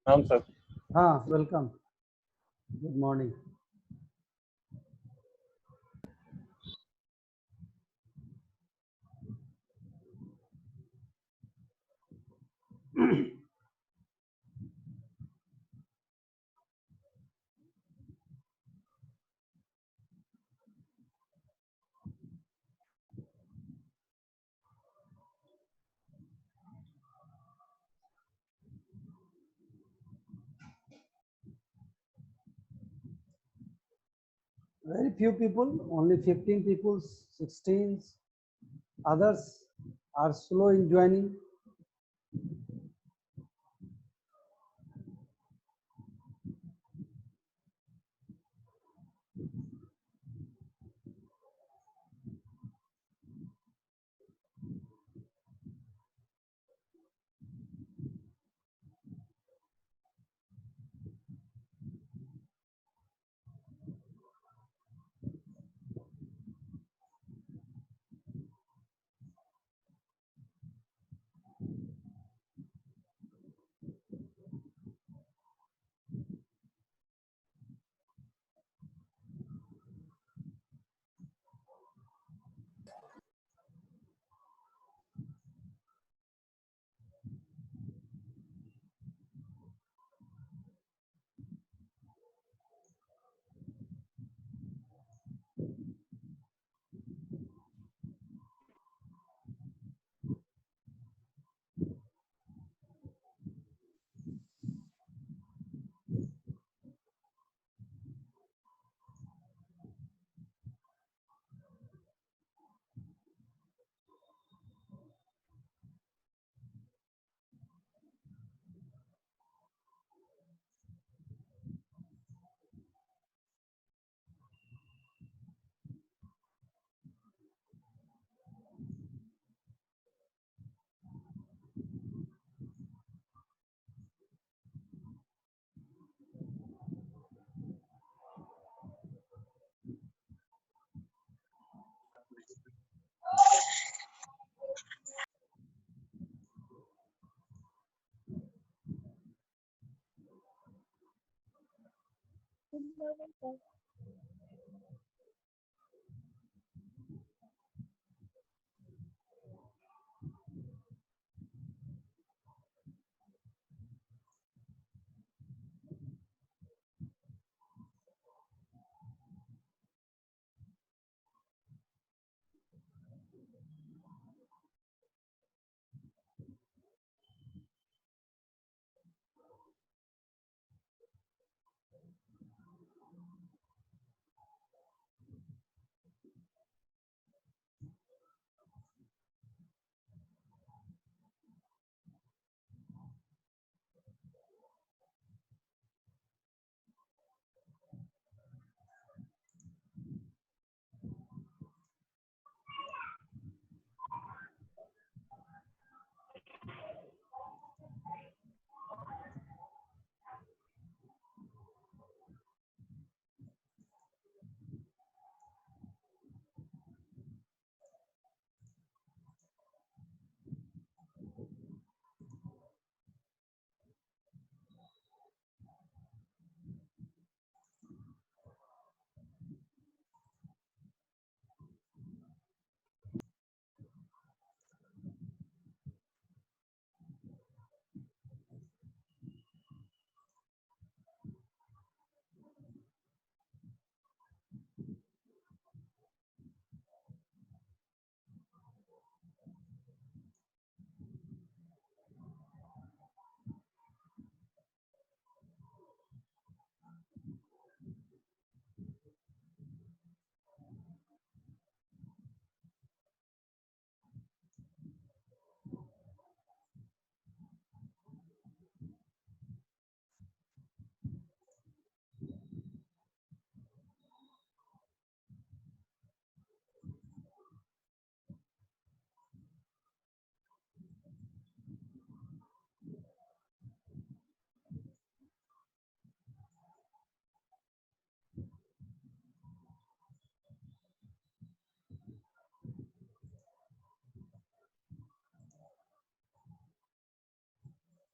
हाँ सर। हाँ, welcome, good morning. Very few people, only 15 people, 16. Others are slow in joining.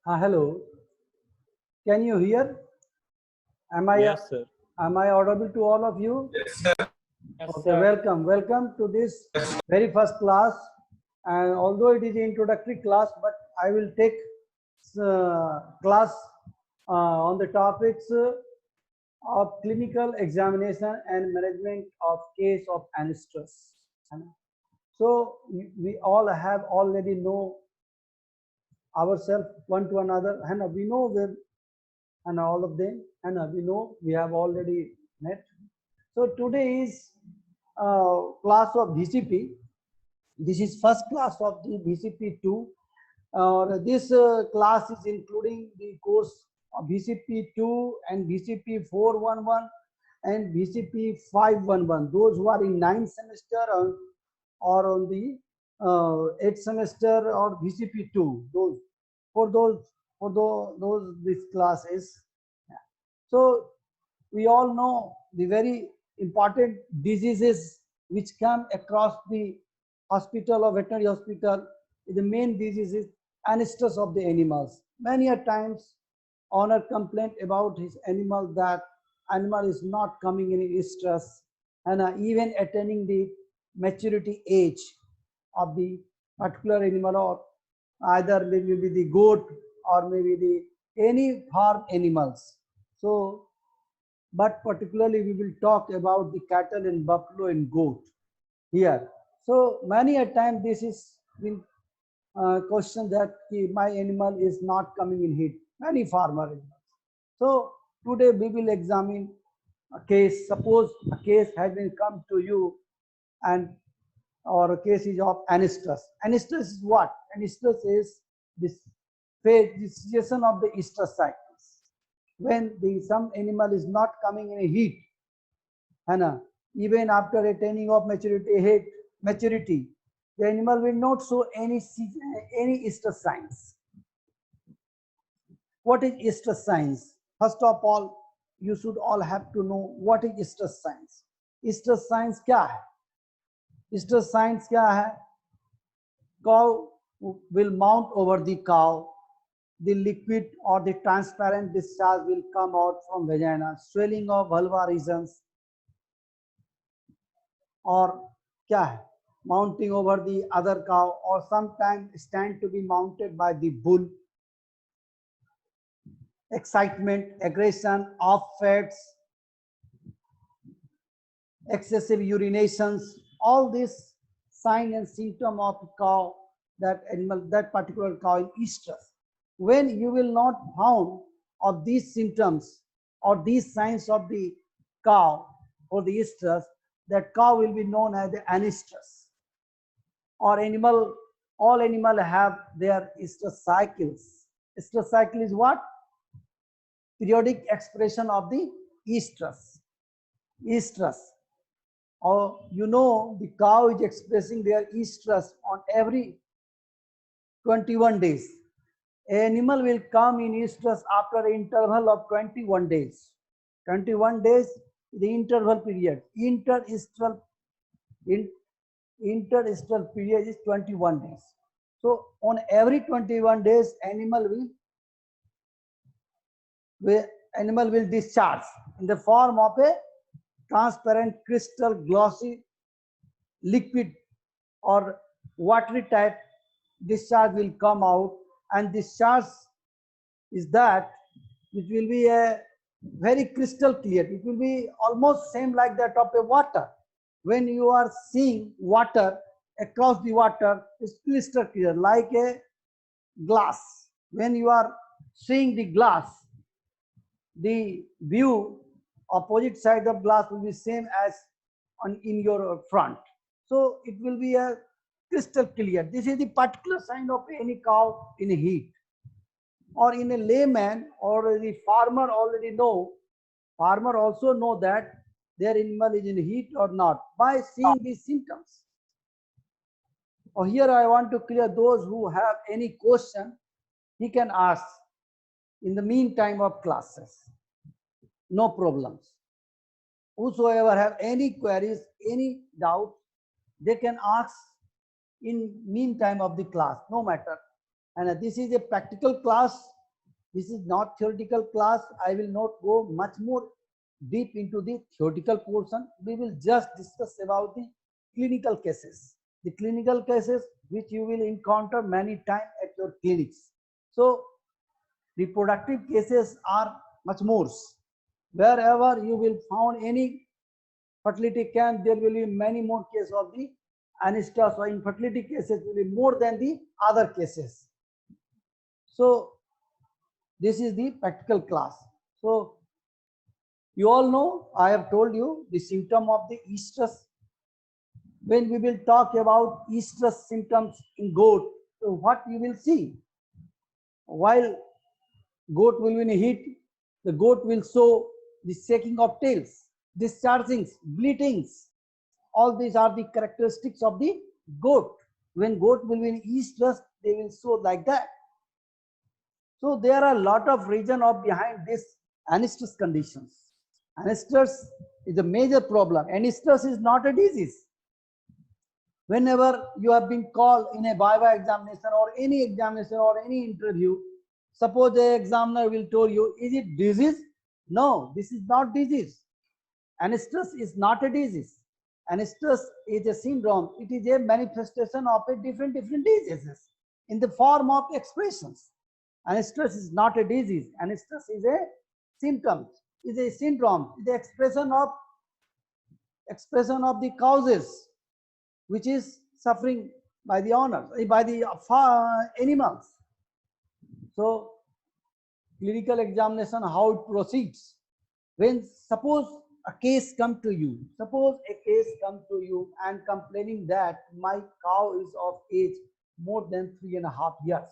हाँ, hello, Can you hear? Yes, sir. Am I audible to all of you? Yes, sir. Yes, Okay, sir. welcome to this very first class. And although it is an introductory class, but I will take class on the topics of clinical examination and management of case of anisters. So we all have already know ourselves one to another, and we know them, and all of them, and we know we have already met. So today is class of BCP. This is first class of the BCP 2. This class is including the course of BCP 2 and BCP 411 and BCP 511. Those who are in 9th semester or on the 8th semester or BCP 2. Those this class is. So we all know the very important diseases which come across the hospital or veterinary hospital. The main disease is anisters of the animals. Many a times owner complaint about his animal that animal is not coming in stress and even attaining the maturity age of the particular animal, or either maybe the goat or maybe the any farm animals. So but particularly we will talk about the cattle and buffalo and goat here. So many a time this is been question that my animal is not coming in heat, many farmer animals. So today we will examine a case. Suppose a case has been come to you, and or a case is of anisters. Anisters is what? Anisters is this phase, the situation of the estrus cycles. When the some animal is not coming in a heat, and even after attaining of maturity, the animal will not show any estrus signs. What is estrus signs? First of all, you should all have to know what is estrus signs. Estrus signs क्या है? Estrus signs क्या है? Cow will mount over the cow. The liquid or the transparent discharge will come out from vagina. Swelling of vulva regions, or क्या है? Mounting over the other cow, or sometimes stand to be mounted by the bull. Excitement, aggression, off fats, excessive urinations, all these sign and symptom of cow, that animal, that particular cow is estrus. When you will not found of these symptoms or these signs of the cow or the estrus, that cow will be known as the anistrus. Or animal, all animal have their estrus cycles. Estrus cycle is what? Periodic expression of the estrus. Estrus. Or you know, the cow is expressing their estrus on every 21 days. Animal will come in estrus after an interval of 21 days. 21 days, the interval period. Interestral period is 21 days. So on every 21 days, animal will discharge in the form of a transparent crystal glossy liquid or watery type. Discharge will come out, and discharge is that which will be a very crystal clear. It will be almost same like that of a water. When you are seeing water, across the water is crystal clear like a glass. When you are seeing the glass, the view opposite side of glass will be same as in your front. So it will be a crystal clear. This is the particular sign of any cow in heat. Or in a layman, or the farmer already know, farmer also know that their animal is in heat or not by seeing these symptoms. Or here I want to clear those who have any question, he can ask in the meantime of classes. No problems. Whosoever have any queries, any doubt, they can ask in meantime of the class, no matter. And this is a practical class This is not theoretical class. I will not go much more deep into the theoretical portion. We will just discuss about the clinical cases. The clinical cases which you will encounter many times at your clinics. So reproductive cases are much more. Wherever you will find any fertility camp, there will be many more cases of the anistus or infertility cases will be more than the other cases. So this is the practical class. So you all know, I have told you the symptom of the estrus. When we will talk about estrus symptoms in goat, so what you will see, while goat will be in heat, the goat will show the shaking of tails, dischargings, bleatings. All these are the characteristics of the goat. When goat will be in estrus, they will show like that. So there are a lot of reason of behind this anistus conditions. Anistus is a major problem. Anistus is not a disease. Whenever you have been called in a viva examination or any examination or any interview, suppose the examiner will tell you, is it disease? No, this is not disease. Anistus is not a disease. Anistus is a syndrome. It is a manifestation of a different diseases in the form of expressions. Anistus is not a disease. Anistus is a symptom, is a syndrome, is the expression of the causes which is suffering by the owner, by the animals. So clinical examination, how it proceeds. When suppose a case come to you and complaining that my cow is of age more than 3.5 years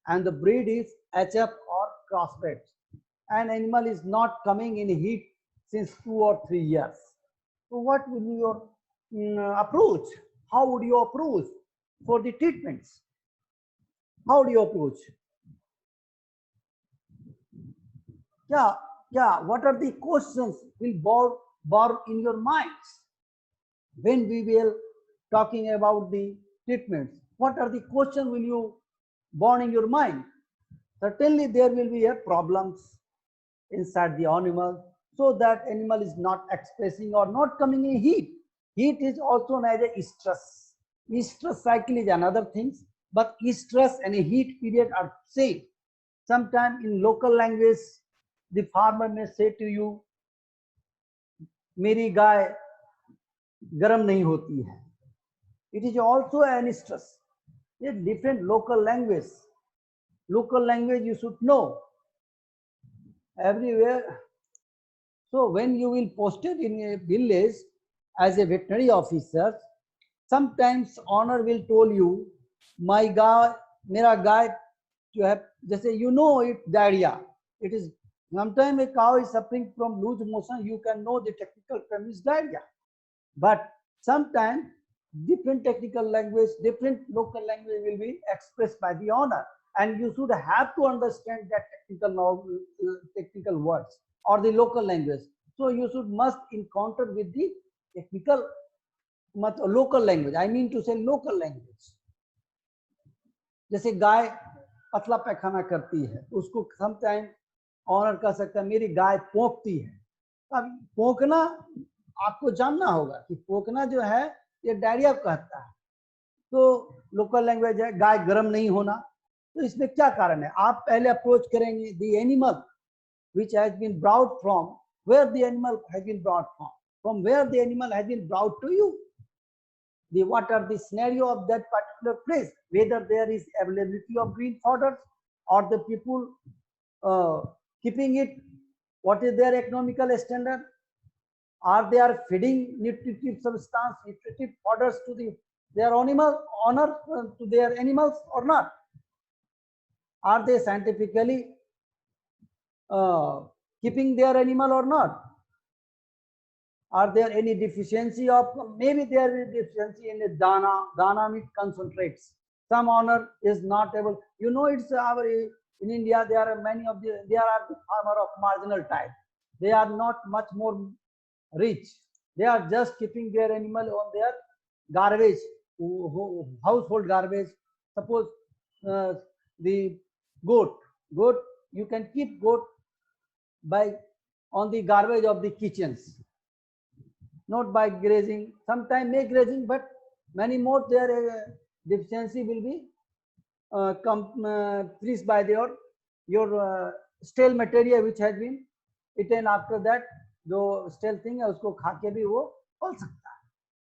and the breed is HF or crossbred, and animal is not coming in heat since 2 or 3 years. So what will be your approach? How would you approach for the treatments? How do you approach? Yeah, what are the questions will born in your minds when we will talking about the treatments? What are the questions will you born in your mind? Certainly there will be a problems inside the animal, so that animal is not expressing or not coming in heat. Heat is also known as a estrus. Estrus cycle is another thing, but estrus and a heat period are same. Sometimes in local language, the farmer may say to you, मेरी गाय गर्म नहीं होती है. It is also an estrus. It's different local language. Local language you should know everywhere. So when you will post it in a village as a veterinary officer, sometimes owner will tell you, my guy, मेरा गाय जो है, जैसे you know it diarrhea. It is sometimes a cow is suffering from loose motion. You can know the technical term is diarrhea, but sometimes different technical language, different local language will be expressed by the owner, and you should have to understand that technical words or the local language. So you should must encounter with the technical local language. I mean to say local language. जैसे गाय पतला पैखाना करती है, उसको sometime honour कह सकता है मेरी गाय पोंकती है. अब पोंकना आपको जानना होगा कि पोंकना जो है ये डायरिया कहता है. तो लोकल लैंग्वेज है गाय गर्म नहीं होना. तो इसमें क्या कारण है? आप पहले अप्रोच करेंगे the animal which has been brought from, where the animal has been brought from where the animal has been brought to you. What are the scenario of that particular place, whether there is availability of green fodder or the people keeping it, what is their economical standard, are they are feeding nutritive substance, nutritive fodders to their animal owner, to their animals or not, are they scientifically keeping their animal or not, are there any deficiency of, maybe there is deficiency in the dana meat concentrates. Some owner is not able, you know, it's our in India there are many of the, there are the farmer of marginal type, they are not much more rich, they are just keeping their animal on their garbage, household garbage. Suppose the goat you can keep goat by on the garbage of the kitchens, not by grazing. Sometimes may grazing, but many more their deficiency will be increased by your stale material which has been eaten after that. जो stale thing है उसको खा के भी वो पल सकता है.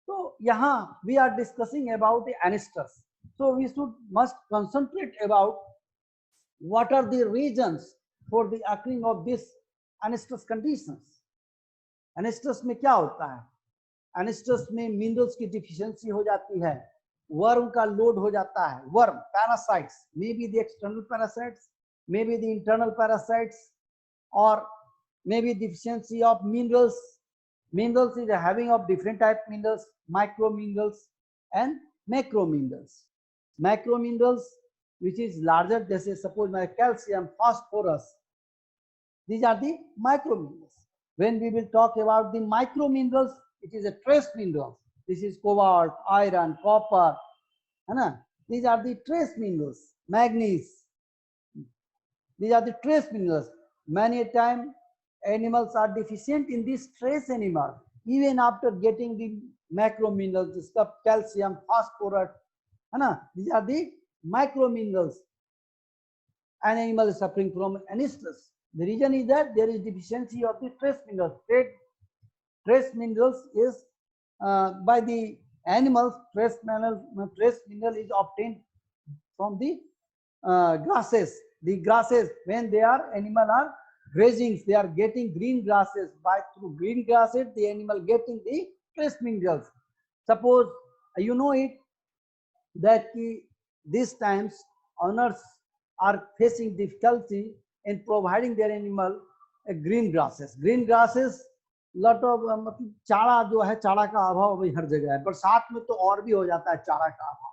तो यहाँ we are discussing about the anisters. So we must concentrate about what are the reasons for the occurring of this anisters conditions. Anisters में क्या होता है? Anisters में minerals की deficiency हो जाती है, worm का load हो जाता है, worm parasites, maybe the external parasites, maybe the internal parasites, or maybe deficiency of minerals. Minerals is a having of different type minerals, micro minerals and macro minerals. Macro minerals which is larger, जैसे suppose my calcium, phosphorus, these are the micro minerals. When we will talk about the micro minerals, it is a trace minerals. This is cobalt, iron, copper, है ना? These are the trace minerals. Manganese, these are the trace minerals. Many a time animals are deficient in this trace animal, even after getting the macro minerals, this stuff, calcium, phosphorus, है ना? These are the micro minerals. An animal is suffering from anisters. The reason is that there is deficiency of the trace minerals. Trace minerals is by the animals. Trace mineral is obtained from the grasses. The grasses, when they are animal are grazing, they are getting green grasses. By through green grasses, the animal getting the trace minerals. Suppose you know it that these times owners are facing difficulty in providing their animal green grasses. Green grasses, lot of मतलब चारा जो है, चारा का अभाव भी हर जगह है. बरसात में तो और भी हो जाता है चारा का अभाव.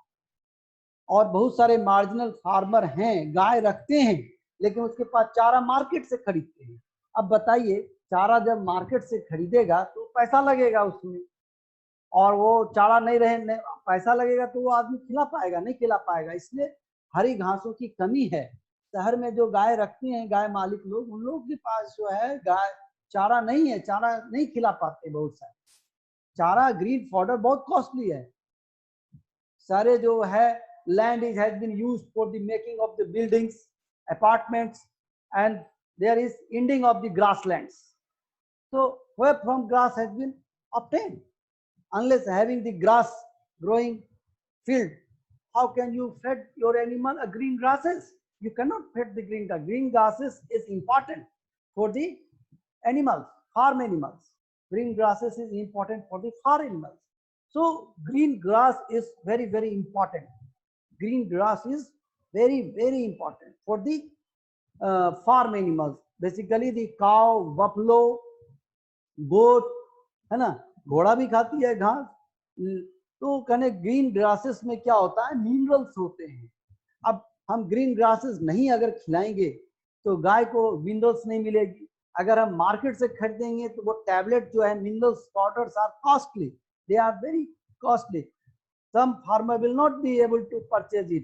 और बहुत सारे मार्जिनल फार्मर हैं, गाय रखते हैं, लेकिन उसके पास चारा मार्केट से खरीदते हैं. अब बताइए, चारा जब मार्केट से खरीदेगा तो पैसा लगेगा उसमें, और वो चारा नहीं रहे, पैसा लगेगा तो वो आदमी खिला पाएगा? नहीं खिला पाएगा. इसलिए हरी घासों की कमी है. शहर में जो गाय रखते हैं, गाय मालिक लोग, उन लोगों के पास जो है गाय चारा नहीं है, चारा नहीं खिला पाते. बहुत सारे चारा ग्रीन फॉडर बहुत कॉस्टली है. सारे जो है land is has been used for the making of the buildings, apartments, and there is ending of the grasslands. So where from grass has been obtained? Unless having the grass growing field, how can you feed your animal a green grasses? You cannot feed the green grass. Green grasses is important for the animals, farm animals. Green grasses is important for the farm animals. So green grass is very, very important. Green grass is very, very important for the farm animals. Basically the cow, buffalo, goat, है ना, घोड़ा भी खाती है घास. तो कहने green grasses में क्या होता है, मिनरल्स होते हैं. अब हम ग्रीन ग्रासेस नहीं अगर खिलाएंगे तो गाय को मिनरल्स नहीं मिलेगी. अगर हम मार्केट से खरीदेंगे तो वो टैबलेट जो है, minerals powders are costly, they are very costly. Some farmer will not be able to purchase it,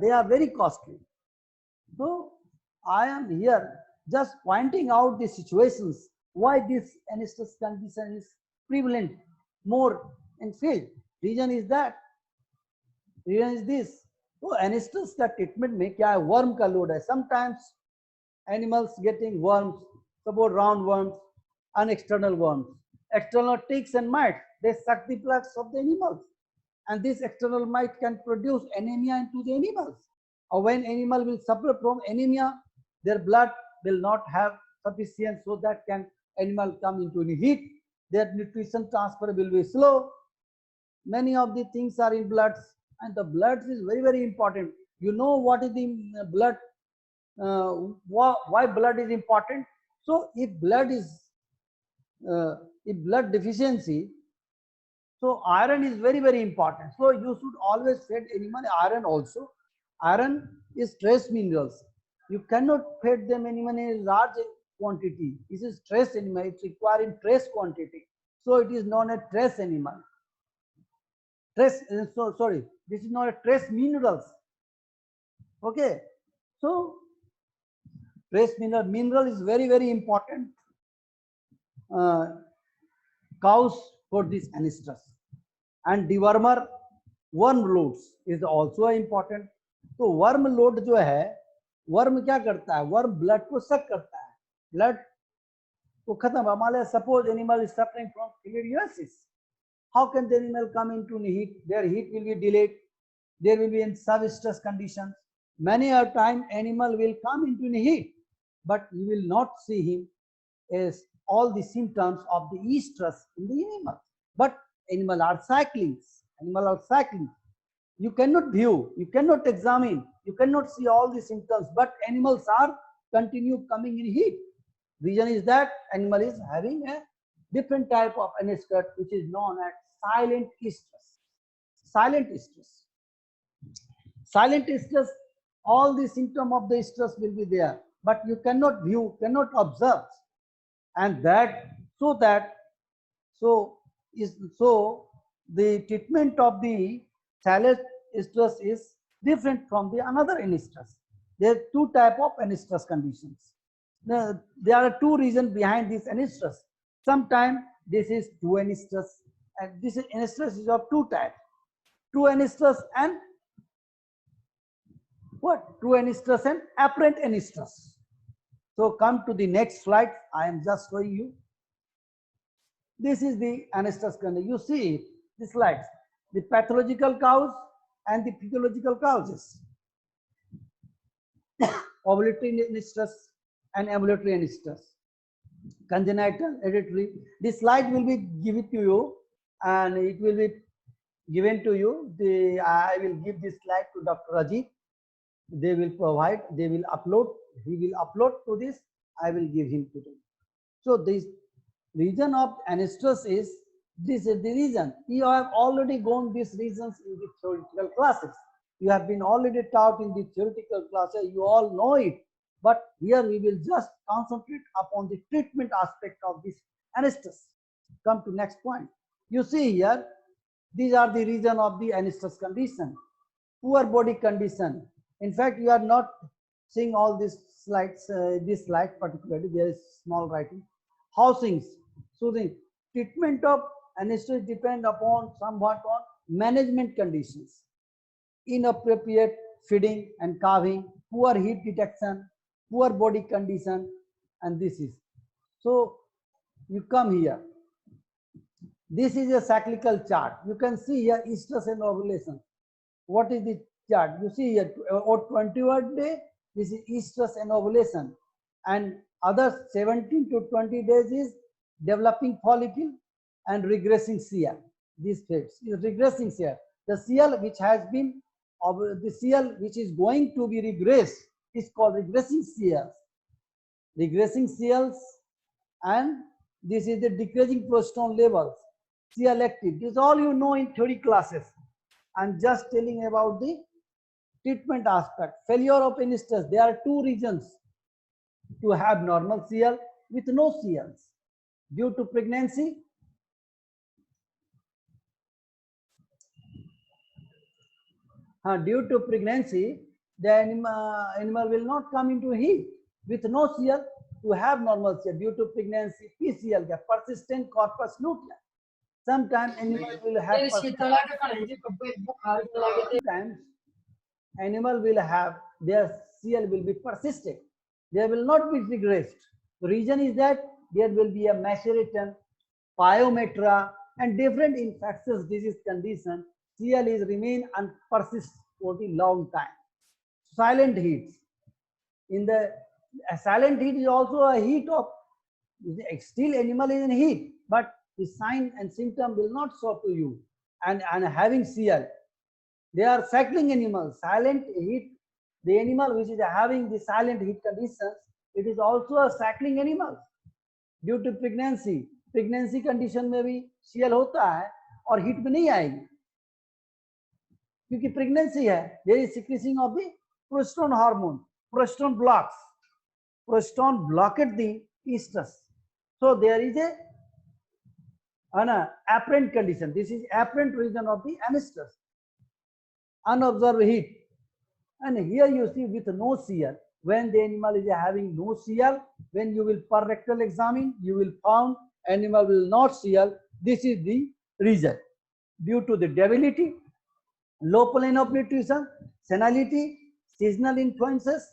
they are very costly. So I am here just pointing out the situations why this anisters condition is prevalent more in field. Reason is this. So anisters का treatment में क्या है, worm का load है. Sometimes animals getting worms, suppose round worms and external worms. External ticks and mites, they suck the blood of the animals. And this external mite can produce anemia into the animals. Or when animal will suffer from anemia, their blood will not have sufficient, so that can animal come into the heat. Their nutrition transfer will be slow. Many of the things are in bloods, and the blood is very, very important. You know what is the blood? Why blood is important? So if blood deficiency, so iron is very, very important. So you should always feed animal iron also. Iron is trace minerals. You cannot feed them animal in a large quantity. This is trace animal. It requires in trace quantity. So it is known as trace animal. Trace. So sorry, this is not a trace minerals. Okay. So Trace mineral. Mineral is very, very important cause for this anistus. And dewormer, worm loads is also important. तो worm load जो है, worm क्या करता है? Worm blood को सक करता है, ब्लड को खत्म. हमारे suppose animal is suffering from filariasis. How can the animal come into heat? Their heat will be delayed. There will be in sub-stress conditions. Many a time animal will come into heat, but you will not see him as all the symptoms of the stress in the animal. But animal are cycling. Animal are cycling. You cannot view, you cannot examine, you cannot see all the symptoms, but animals are continue coming in heat. Reason is that animal is having a different type of anistus which is known as silent stress. Silent stress. Silent stress, all the symptom of the stress will be there, but you cannot view, cannot observe. And that, so the treatment of the silent stress is different from the another anistus. There are two type of anistus conditions. Now, there are two reasons behind this anistus. Sometimes this is true anistus, and this anistus is of two types: true anistus and what? True anistus and apparent anistus. So come to the next slide. I am just showing you. This is the anistus condition. You see it, the slides, the pathological cause and the physiological causes. Ovulatory anistus and ambulatory anistus. Congenital, hereditary. This slide will be given to you, and it will be given to you. I will give this slide to Dr. Rajiv. They will provide, they will upload, he will upload to this, I will give him to them. So this reason of anistus is, this is the reason. You have already gone these reasons in the theoretical classes. You have been already taught in the theoretical classes, you all know it. But here we will just concentrate upon the treatment aspect of this anistus. Come to next point. You see here, these are the reason of the anistus condition. Poor body condition. In fact, you are not seeing all these slides, this slide particularly, there is small writing. Housings, soothing. Treatment of anistus depend upon somewhat on management conditions. Inappropriate feeding and carving, poor heat detection, poor body condition, and this is. So you come here. This is a cyclical chart. You can see here estrus and ovulation. What is the chart? You see here, or 21st day, this is estrus and ovulation, and other 17 to 20 days is developing follicle and regressing CL. This phase is regressing CL. The CL which has been, the CL which is going to be regressed is called regressing CLs. Regressing CLs, and this is the decreasing progesterone levels, CL active. This is all you know in theory classes. I'm just telling about the treatment aspect. Failure of anistus. There are two reasons to have normal CL with no CLs. Due to pregnancy, the animal will not come into heat with no CL. To have normal CL due to pregnancy, PCL, the persistent corpus luteum. Sometimes animal will have their CL will be persistent. They will not be regressed. The reason is that there will be a maceratum, pyometra, and different infectious disease condition. CL is remain and persist for the long time. Silent heats. In the silent heat is also a heat of, still animal is in heat, but the sign and symptom will not show to you. And having CL, they are cycling animals. Silent heat, the animal which is having the silent heat conditions, it is also a cycling animal. Due to pregnancy, pregnancy condition में भी CL होता है और heat में नहीं आएगी, क्योंकि pregnancy है. There is secretion of the progesterone hormone. Progesterone blocks. Progesterone blocked the estrus. So there is an apparent condition. This is apparent reason of the anistus. Unobserved heat. And here you see with no CL. When the animal is having no CL, when you will per rectal examine, you will found animal will not CL. This is the reason. Due to the debility, low plane of nutrition, senility, seasonal influences.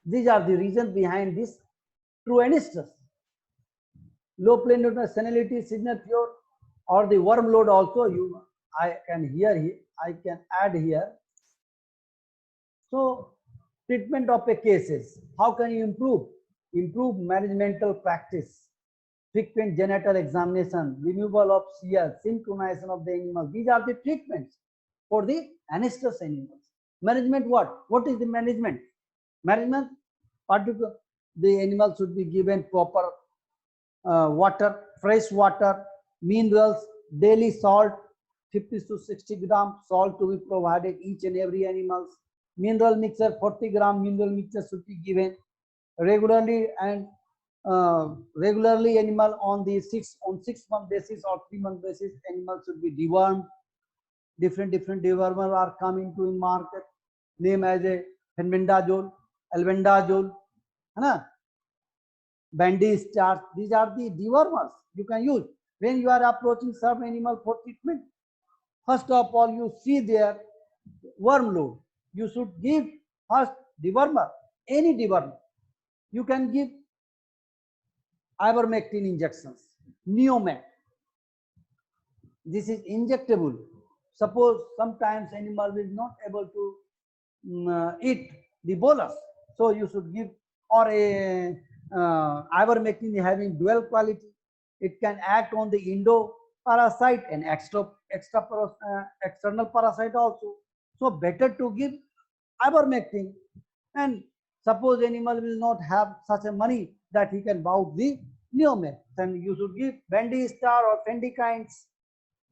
These are the reasons behind this true anistus. Low plane nutrition, senility, seasonal pure, or the worm load also. I can add here. So treatment of a cases. How can you improve? Improve managemental practice, frequent genital examination, removal of CL, synchronization of the animal. These are the treatments for the anistus animals. Management what? What is the management? Management, particular, the animal should be given proper water, fresh water, minerals, daily salt, 50 to 60 gram salt to be provided each and every animals. Mineral mixture, 40 gram mineral mixture should be given regularly, and regularly animal on the 6-month basis or 3-month basis, animal should be dewormed. Different dewormer are coming to in market, name as a fenbendazole, albendazole, bandy starch. These are the dewormers you can use when you are approaching some animal for treatment. First of all, you see their worm load. You should give first dewormer, any dewormer. You can give ivermectin injections, Neomet. This is injectable. Suppose sometimes animal is not able to eat the bolus, so you should give, or a ivermectin having dual quality. It can act on the endo parasite and external parasite also. So better to give ivermectin. And suppose animal will not have such a money that he can buy the Neomet, then you should give Bendy Star or Fendikines.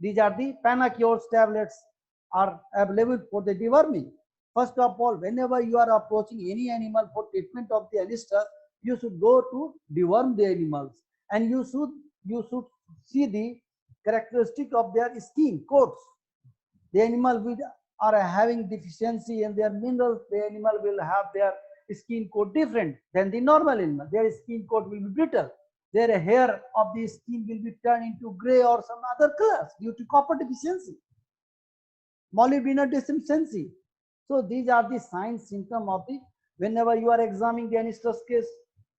These are the Panacures tablets are available for the deworming. First of all, whenever you are approaching any animal for treatment of the anistus, you should go to deworm the animals, and you should see the characteristic of their skin coats. The animal which are having deficiency in their minerals, the animal will have their skin coat different than the normal animal. Their skin coat will be brittle. Their hair of the skin will be turned into gray or some other colors due to copper deficiency, molybdenum deficiency. So these are the signs, symptoms of the, whenever you are examining the anistus case,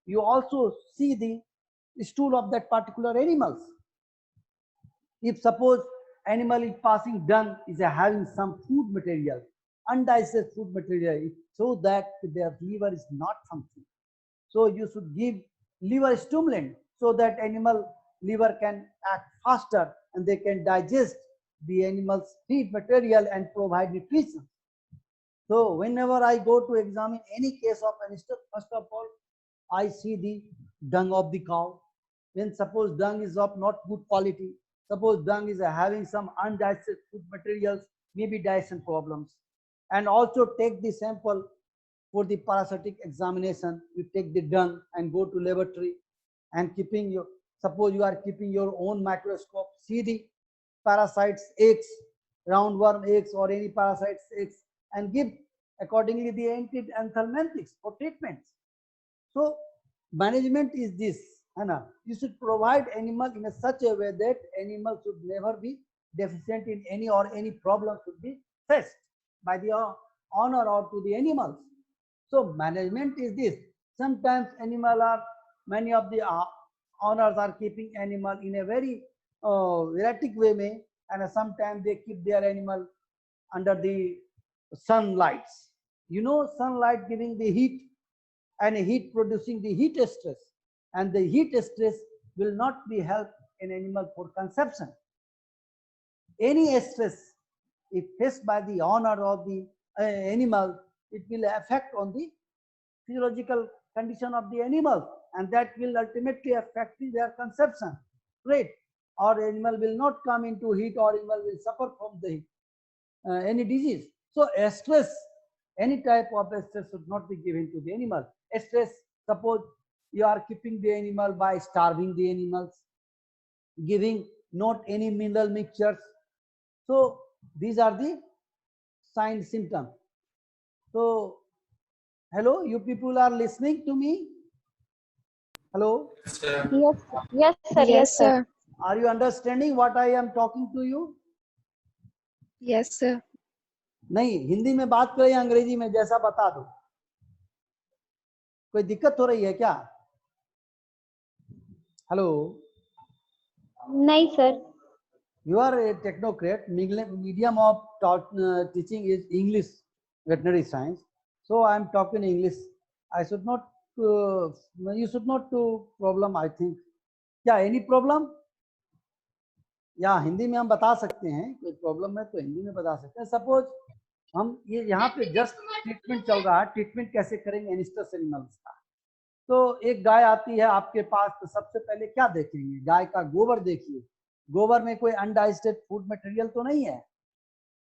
you also see the stool of that particular animals. If suppose animal is passing dung, is having some food material, undigested food material, it shows that their liver is not functioning. So you should give liver stimulant so that animal liver can act faster and they can digest the animal's feed material and provide nutrition. So whenever I go to examine any case of anistus, first of all, I see the dung of the cow. When suppose dung is of not good quality, suppose dung is having some undigested food materials, maybe digestion problems, and also take the sample for the parasitic examination. You take the dung and go to laboratory, and keeping your, suppose you are keeping your own microscope, see the parasites eggs, roundworm eggs or any parasites eggs, and give accordingly the anti-anthelmintics for treatments. So management is this, Anna. You should provide animal in a such a way that animal should never be deficient in any, or any problem should be faced by the owner or to the animals. So management is this. Sometimes animal are, many of the owners are keeping animal in a very erratic way, and sometimes they keep their animal under the sunlights. You know, sunlight giving the heat, and heat producing the heat stress, and the heat stress will not be help in animal for conception. Any stress, if faced by the owner of the animal, it will affect on the physiological condition of the animal, and that will ultimately affect their conception rate, or animal will not come into heat, or animal will suffer from the any disease. So stress, any type of stress should not be given to the animal. Stress, suppose you are keeping the animal by starving the animals, giving not any mineral mixtures. So these are the sign symptoms. So Hello, you people are listening to me? Hello, Yes, yes, sir. Yes, sir. are you understanding what I am talking to you? Yes, sir. नहीं, हिंदी में बात करें या अंग्रेजी में, जैसा बता दो। कोई दिक्कत हो रही है क्या? हेलो, नहीं sir. you are a technocrat. Medium of teaching is English, veterinary science. So I am talking English. I should not. You should not do problem. I think. क्या any problem? या हिंदी में हम बता सकते हैं, कोई प्रॉब्लम है तो हिंदी में बता सकते हैं। सपोज हम ये यहाँ पे जस्ट ट्रीटमेंट चल रहा है, ट्रीटमेंट कैसे करेंगे एनिस्टस एनिमल्स का। तो एक गाय आती है आपके पास, तो सबसे पहले क्या देखेंगे? गाय का गोबर देखिए, गोबर में कोई अनडाइजेस्टेड फूड मटेरियल तो नहीं है।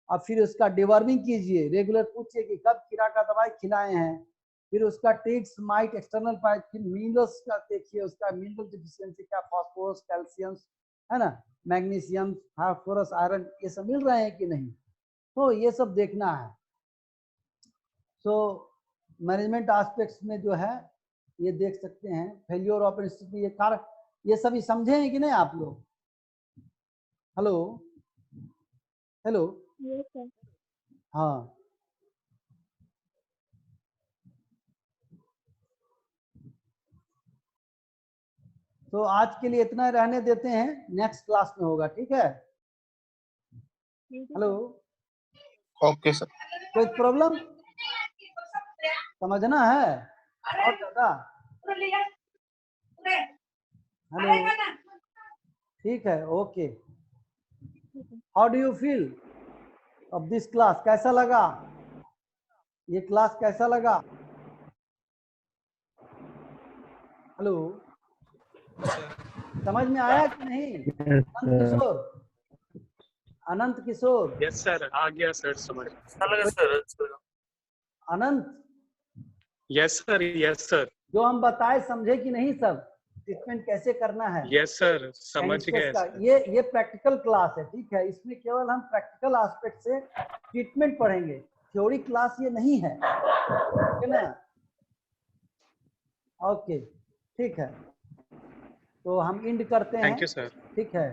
अब फिर उसका डिवर्मिंग कीजिए, रेगुलर पूछिए कि कब कीड़ा का दवाई खिलाए हैं। फिर उसका टिक्स माइट एक्सटर्नल पाइट, फिर मिनरल्स का देखिए, उसका मिनरल डिफिशियंसी क्या, फास्फोरस, कैल्शियम, है ना, मैग्नीशियम, फास्फोरस, आयरन, ये सब मिल रहे हैं कि नहीं, तो ये सब देखना है। सो मैनेजमेंट एस्पेक्ट्स में जो है ये देख सकते हैं। फेल्योर ऑफ इंस्टीट्यूट, ये कार, ये सभी समझे हैं कि नहीं आप लोग? Hello hello, yes sir. हाँ, तो आज के लिए इतना रहने देते हैं, नेक्स्ट क्लास में होगा, ठीक है? Hello, okay sir. कोई प्रॉब्लम समझना है और ज्यादा? हेलो, ठीक है, okay. How do you feel of this class? कैसा लगा ये क्लास, कैसा लगा? हेलो, समझ में आया कि नहीं? अनंत किशोर, अनंत किशोर, यस सर, आ गया सर समझ। अनंत, यस सर, यस सर, जो हम बताए समझे कि नहीं सब? ट्रीटमेंट कैसे करना है यस सर, समझ एनिस्टस गए का, सर। ये प्रैक्टिकल क्लास है, ठीक है? इसमें केवल हम प्रैक्टिकल एस्पेक्ट से ट्रीटमेंट पढ़ेंगे, थ्योरी क्लास ये नहीं है, ठीक है ना? ओके, ठीक है, तो हम इंड करते हैं, थैंक यू सर। ठीक है?